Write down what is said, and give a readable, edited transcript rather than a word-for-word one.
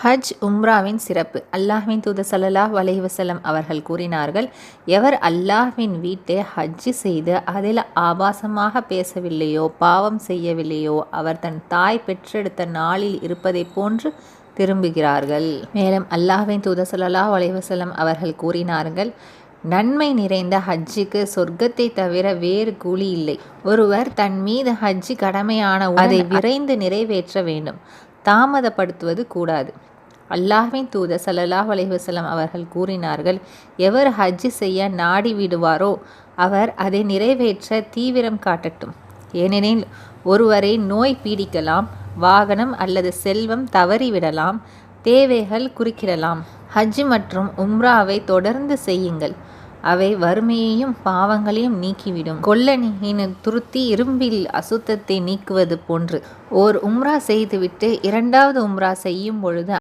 ஹஜ் உம்ராவின் சிறப்பு. அல்லாஹ்வின் தூதர் ஸல்லல்லாஹு அலைஹி வஸல்லம் அவர்கள் கூறினார்கள், எவர் அல்லாஹ்வின் வீட்டை ஹஜ் செய்து அதில் ஆபாசமாக பேசவில்லையோ, பாவம் செய்யவில்லையோ, அவர் தன் தாய் பெற்றெடுத்த நாளில் இருப்பதைப் போன்று திரும்புகிறார்கள். மேலும் அல்லாஹ்வின் தூதர் ஸல்லல்லாஹு அலைஹி வஸல்லம் அவர்கள் கூறினார்கள், நன்மை நிறைந்த ஹஜ்ஜுக்கு சொர்க்கத்தை தவிர வேறு கூலி இல்லை. ஒருவர் தன் மீது ஹஜ் கடமையான அதை விரைந்து நிறைவேற்ற வேண்டும், தாமதப்படுத்துவது கூடாது. அல்லாஹ்வின் தூதர் ஸல்லல்லாஹு அலைஹி வஸல்லம் அவர்கள் கூறினார்கள், எவர் ஹஜ் செய்ய நாடி விடுவாரோ அவர் அதை நிறைவேற்ற தீவிரம் காட்டட்டும். ஏனெனில் ஒருவரை நோய் பீடிக்கலாம், வாகனம் அல்லது செல்வம் தவறிவிடலாம், தேவைகள் குறுக்கிடலாம். ஹஜ் மற்றும் உம்ராவை தொடர்ந்து செய்யுங்கள், அவை வறுமையையும் பாவங்களையும் நீக்கிவிடும். கொல்லணியின் துருத்தி இரும்பில் அசுத்தத்தை நீக்குவது போன்று. ஓர் உம்ரா செய்துவிட்டு இரண்டாவது உம்ரா செய்யும் பொழுது